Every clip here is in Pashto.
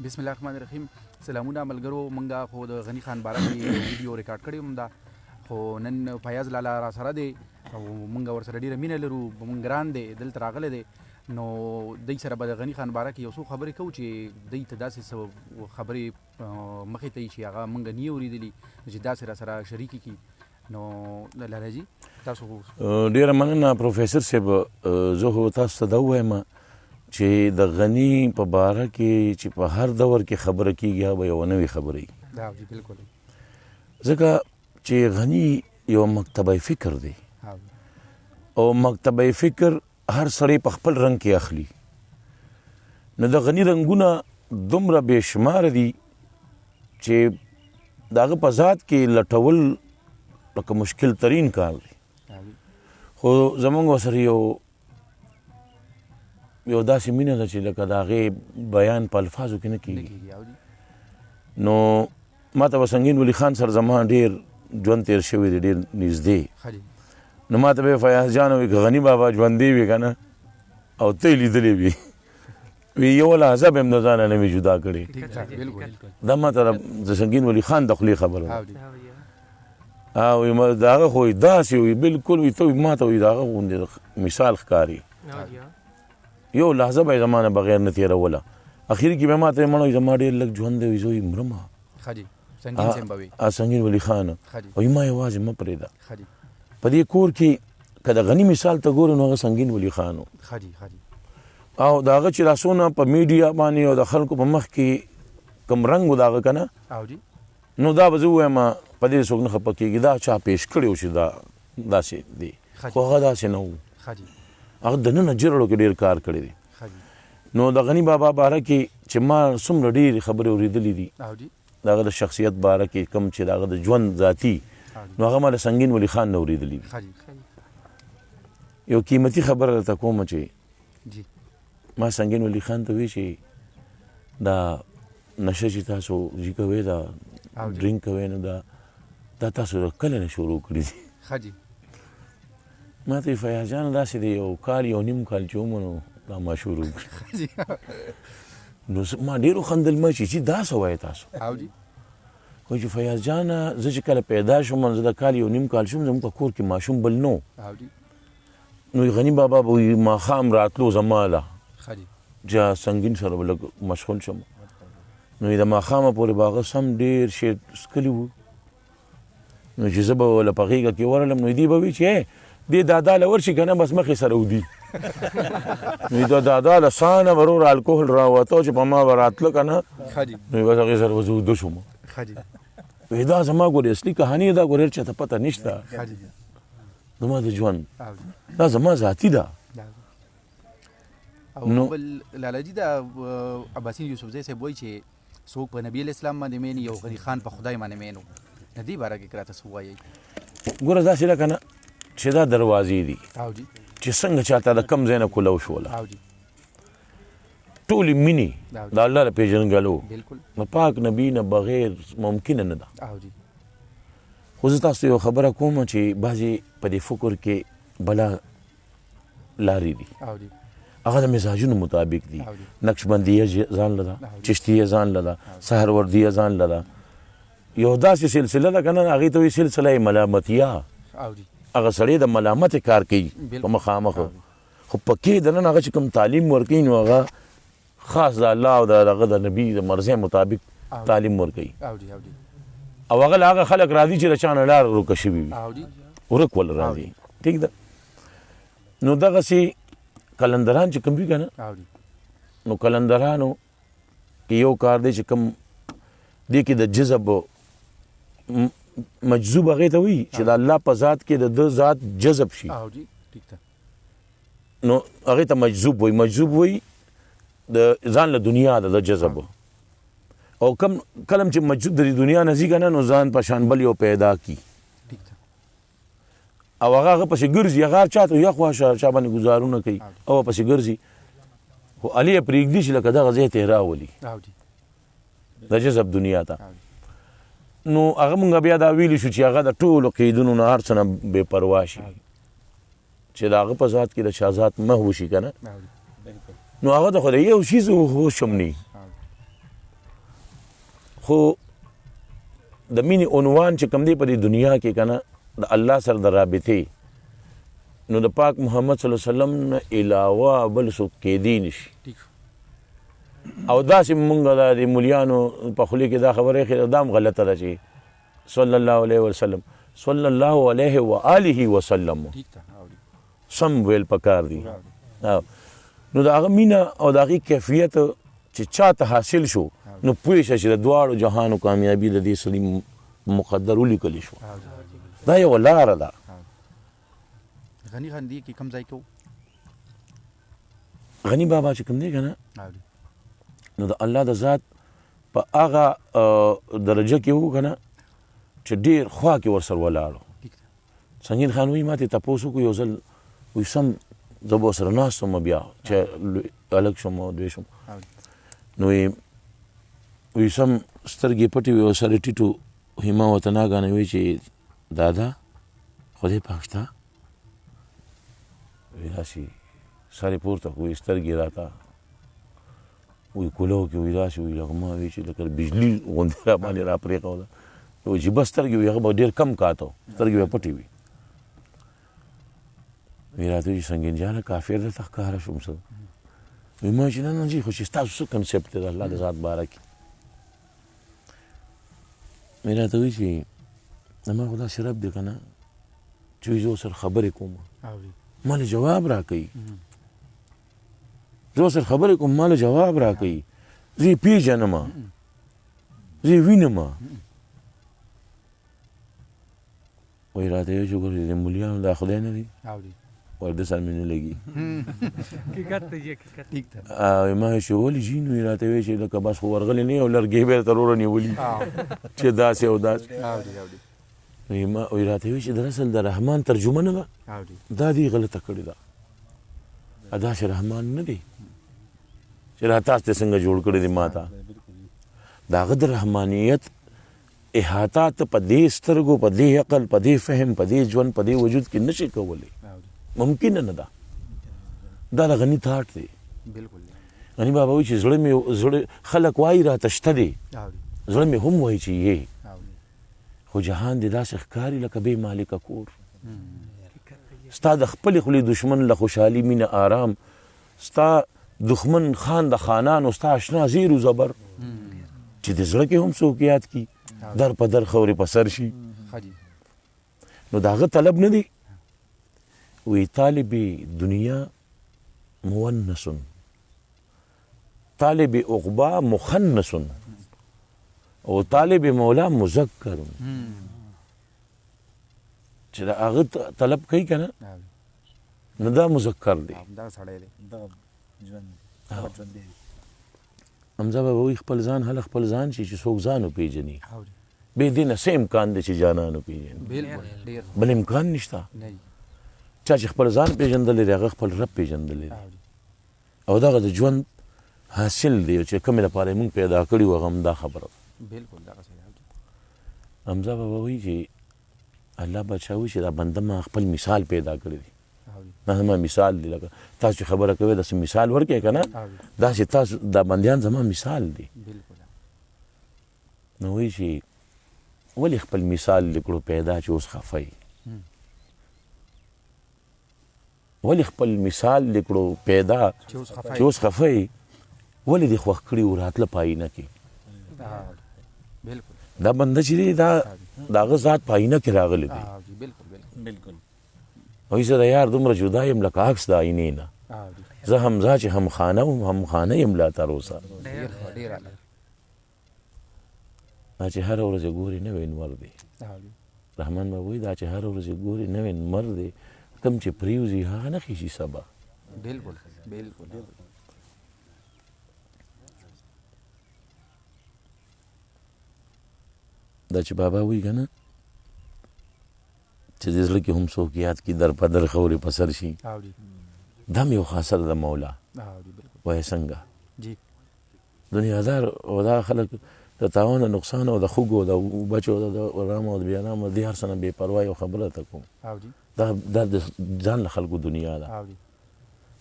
بسم الله الرحمن الرحیم. سلامونه ملګرو. مونږه خو د غني خان باره کې ویډیو ریکارډ کړی هم ده، خو نن فیاض لالا را سره دی او مونږ ورسره ډېره مینه لرو. مونږ ګران دی دلته راغلی دی، نو دی سره به د غني خان باره کې یو څو خبرې کوو چې دی ته داسې څه خبرې مخې ته یي چې هغه مونږ نه یې اورېدلي چې داسې را سره شریکې کړي. نو لالاجي تاسو ډېره مننه پروفیسر صاحب. زه خو تاسو ته دا ووایم چې د غني په باره کې چې په هر دور کې خبره کېږي هغه به یوه نوې خبره وي. دا جی بالکل، ځکه چې غني یو مکتبه فکر دی او مکتبه فکر هر سړی په خپل رنګ کې اخلي. نو د غني رنګونه دومره بې شماره دي چې د هغه په ذات کې لټول لکه مشکل ترین کار دی. خو زمونږ ورسره یو داسې مینه ده چې لکه د هغې بیان په الفاظو کې نه کېږي. نو ما ته به سنګین ولی خان سره زما ډېر ژوند تېر شوی دی، ډېر نږدې. نو ما ته به یې فیاض جان وایي که غني بابا ژوندی وي که نه او ته یې لیدلی وي وی یوه لحظه به هم د ځانه نه وي جدا کړې. دا ما ته د سنګین ولی خان د خولې خبره ده. او د هغه خو داسې وي بلکل وي ته ما ته وایي د هغه غوندې مثال ښکاري. یو لحظه به یې زما نه بغیر نه تېروله. اخر کې به ما ته مړ زما ډېر لږ ژوند دی وي زه وایي مرمه سنګین ولی خان وایي ما یوازې مه پرېږده. په دې کور کې که د غني مثال ته ګورو نو هغه سنګین ولی خان و او د هغه چې لاسونه په میډیا باندې او د خلکو په مخ کې کوم رنګ و د هغه که نه نو دا به زه ووایم په دې څوک نه خفه کېږي دا چا پیش کړی و چې دا داسې دی، خو هغه داسې نه و. هغه دننه جرړو کې ډېر کار کړی دی. نو د غني بابا باره کې چې ما څومره ډېرې خبرې اورېدلې دي د هغه د شخصیت باره کې کوم چې د هغه د ژوند ذاتي نو هغه ما د سنګین ولی خان نه اورېدلي دي. یو قیمتي خبره درته کومه چې ما سنګین ولی خان ته وی چې دا نشه چې تاسو جي کوئ دا ډرینک کوئ نو دا تاسو کله نه شروع کړي دي؟ ما ته فیاض جان داسې دی یو کال یو نیم کال چې ومنو دا ما شروع کړي. نو ما ډېر وخندل ما چې دا څه وایې تاسو؟ وایي چې فیاض جانه زه چې کله پیدا شوم زه د کال یو نیم کال شوم زموږ په کور کې ماشوم بل نو. نو غني بابا به وایي ماښام راتلو زما له چې سنګین سره به لږ مشغول شم. نو د ماښامه پورې به هغه سم ډېر شی څکلي وو. نو چې زه به له په غېږه کې ورغلم نو دوی به وي چې دې دادا له ورشي که نه بس مخې سره ودي. نو د دادا له سانه ورور الکوهل راوته چې په ما به راتله که نه نو بس هغې سره به زه وده شوم. وایي دا زما ګورې اصلي کهاني دا ګورې چاته پته نشته زما د ژوند دا زما ذاتي ده. نو لالاجي دا عباسین یوسفزی صاحب وایي چې څوک په نبي اسلام باندې مین یو غني خان په خدای باندې مین و. د دې باره کې راته څه ووایئ؟ ګوره داسې ده که نه چې دا دروازې دي چې څنګه چاته د کم ځای نه کولو شوله ټولې مینې د الله د پېژنګلو نو پاک نبي نه بغیر ممکنه نه ده. خو زه تاسو یو خبره کوم چې بعضې په دې فکر کې بله لارې دي هغه د مزاجونو مطابق دي. نقشبندیه ځان له ده، چشتیه ځان له ده، سهروردیه ځان له ده. یو داسې سلسله ده که نه هغې ته وایي سلسله ملامتیه. هغه سړی د ملامت کار کوي په مخامخ، خو پکې دننه هغه چې کوم تعلیم ورکوي نو هغه خاص د الله او د هغه د نبي د مرضۍ مطابق تعلیم ورکوي. او هغه له هغه خلک راځي چې د چا نه لار ورکه شوي وي ورک ول راځي. ټیک ده. نو دغسې کلندران چې کوم وي که نه نو کلندرانو کې یو کار دی چې کوم دې کې د جذب مجذوب هغې ته وایي چې د الله په ذات کې د ده ذات جذب شي نو هغې ته مجذوب وایي. مجذوب وایي د ځان له دنیا د جذب او کلم چې مجذوب د دنیا نه ځي که نه نو ځان په شان بل یو پیدا کی او هغه پسې ګرځي. هغه چا ته یخوا چا باندې ګزارونه کوي او پسې ګرځي خو علي یې پرېږدي چې لکه دغه ځای ته یې راولي د جذب دنیا ته. نو هغه مونږ بیا دا ویلي شو چې هغه د ټولو قیدونو نه هر څه نه بې پروا شي چې د هغه په ذات کې د چا ذات محو شي که نه نو هغه ته خو د یو شیز هوش هم نه خو د مینې عنوان چې کوم دی په دې دنیا کې که نه د الله سره د رابطې نو د پاک محمد صلی الله علیه وسلم نه علاوه بل څوک کېدی نشي او داسې مونږ د مولیانو په خولې کې دا خبره ایښې دا هم غلطه ده چې صلی الله علیه وسلم صلی الله علیه و آله وسلم سم ویل پکار دي نو د هغه مینه او د هغې کیفیت چې چاته حاصل شو نو پوه شه چې د دواړو جهانو کامیابي د دې سړي مقدر ولیکلی شو دا یوه لاره ده غني خان دې کې کوم ځای کې غني بابا چې کوم دی که نه نو د الله د ذات په هغه درجه کې وو که نه چې ډېر خوا کې ورسره ولاړو سنګین خان وایي ما ته تپوس وکړو یو ځل وایي سم زه به ورسره ناست وم بیا چې هلک شوم او دوی شوم نو وایي سم سترګې پټې وې ورسره ټیټ وو وایي ما ورته ناګانه وایي چې دادا خدای پاک شته وایي داسې سر یې پورته وایي سترګې راته وایي کولو کې وایي داسې وایي لکه ما وایي چې لکه بجلي غوندې را باندې را پرېښوده وایي چې بس سترګې وایي هغه به ډېر کم کاته و سترګې به پټې وي وایي راته وایي سنګین جانه کافر درته ښکاره شوم څه وایي ما چې نه نه جي خو چې ستاسو څه کنسپټ دی د الله د ذات باره کې وایي راته وایي چې زما خو داسې رب دی که نه چې وایي زه ورسره خبرې کوم ما له جواب را کوي زه ورسره خبرې کوم ما له جواب را کوي زه یې پېژنم زه یې وینم وایي راته وایي چې ګوره د مولیانو دا خدای نه دی وایي ده سره مې نه لګي ما وایي چې ولې جین وایي راته وایي چې لکه بس خو ورغلی نه یو لرګی به یې تر وره نیولي چې داسې او داسې وایي راته وایي چې دراصل د رحمان ترجمه نه ده دا دې غلطه کړې ده داسې رحمان نه دی چې را تاسو ته څنګه جوړ کړی دی ما ته د هغه د رحمانیت احاطه ته په دې سترګو په دې عقل په دې فهم په دې ژوند په دې وجود کې نشي کولی ممکن نه ده دا د غني تاټ دی غني بابا وایي چې زړه خلک وایي راته شته دی زړه مې هم وایي چې یې خو جهان دې داسې ښکاري لکه بې مالکه کور ستا د خپلې خولې دشمن له خوشحالي مینه آرام ستا دښمن خان د خانانو ستا اشنا زیر و زبر چې د زړه کې هم څوک یاد کي در په در خورې په سر شي نو د هغه طلب نه دی وی طالب دنیا مونس طالب عقبا مخنس او طالب مولا مذکر چې د هغه طلب کوي که نه نو دا مذکر دی حمزه بابا وایي خپل ځان هله خپل ځان شي چې څوک ځان وپېژني بې دې نه څه امکان دی چې جانان وپېژني بل امکان نشته چا چې خپل ځان پېژندلی دی هغه خپل رب پېژندلی دی او دغه د ژوند حاصل دی چې کومې لپاره یې مونږ پیدا کړي وو هغه همدا خبره ده حمزه بابا وایي چې الله بادشاه وایي چې دا بنده ما خپل مثال پیدا کړی دی دا زما مثال دی لکه تاسو چې خبره کوئ داسې مثال ورکړئ که نه داسې تاسو دا بندیان زما مثال دی نو وایي چې ولې خپل مثال لیکړو پیدا چې اوس خفه ولې خپل مثال لیکړو پیدا چې اوس خفه ولې دې خوښ کړي و راتله په آینه کې دا بنده چې دی دا د هغه ذات په آینه کې راغلی دی وایي زه د یار دومره جدا یم لکه عکس د آینې نه زه همزه چې هم خانه وم هم خانه یم لا تر اوسه دا چې هره ورځ یې ګورې نوی نور دی رحمان بابا وایي دا چې هره ورځ یې ګورې نوی نمر دی کم چې پریوزي هغه نه خیشي سبا دا چې بابا وایي که نه چې د زړه کې هم څوک یاد کړي در په در خورې په سر شي دا هم یو خاصه ده د مولا وایي څنګه دنیادار او دا خلک د تاوان د نقصان او د خوږو د بچو د ارام او د بېارام د دې هر څه نه بې پروا یو خبره ته کوم دا د ځان له خلکو دنیا ده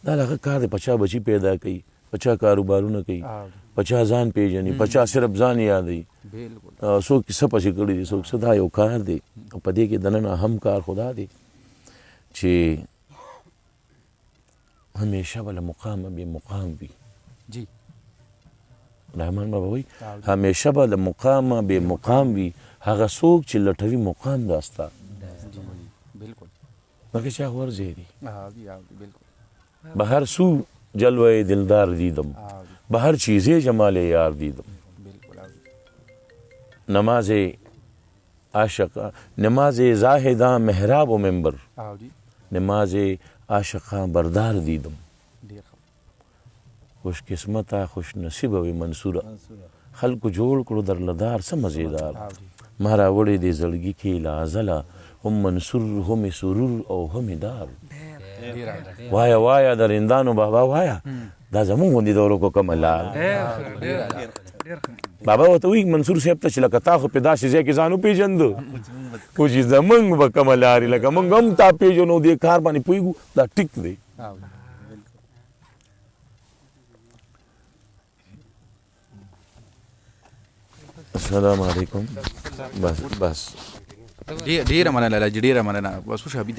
دا د هغه کار دی په چا بچي پیدا کوي په چا کاروبارونه کوي، په چا ځان پیژني، په چا صرف ځان یادوي، څوک څه پسې کړي دي، څوک څه. دا یو کار دی او په دې کې دننه هم کار خدا دی چې همیشه به له مقامه بې مقام وي. جی رحمان بابا وایي همیشه به له مقامه بې مقام وي هغه څوک چې لټوي مقام دا ستا. بالکل مګر چا ورځی دی بالکل به هر سو جلوه دلدار دیدم، به هر چیز جمال یار دیدم. نماز عاشق، نماز زاهداں محراب و منبر، نماز عاشقاں بردار دیدم. خوش قسمته خوش نصیبه وي منصوره، خلکو جوړ کړو درلدار څه مزیدار. ما راوړی دې زړګي کې له ازله هم منصور هم سرور او هم دار. وایا وایا د رندانو بابا وایا دا زمونږ غوندې د ورکو کومه لار. بابا ورته وایي منصور صاحب ته چې لکه تا خو په داسې ځای کې ځان وپېژندو خو چې زمونږ به کومه لارې لکه مونږ هم تا پېژنو دې کار باندې پوهېږو دا ټیک دی. السلام علیکم. بس ډېره مننه لالا جي، ډېره مننه. بس وشو حبیب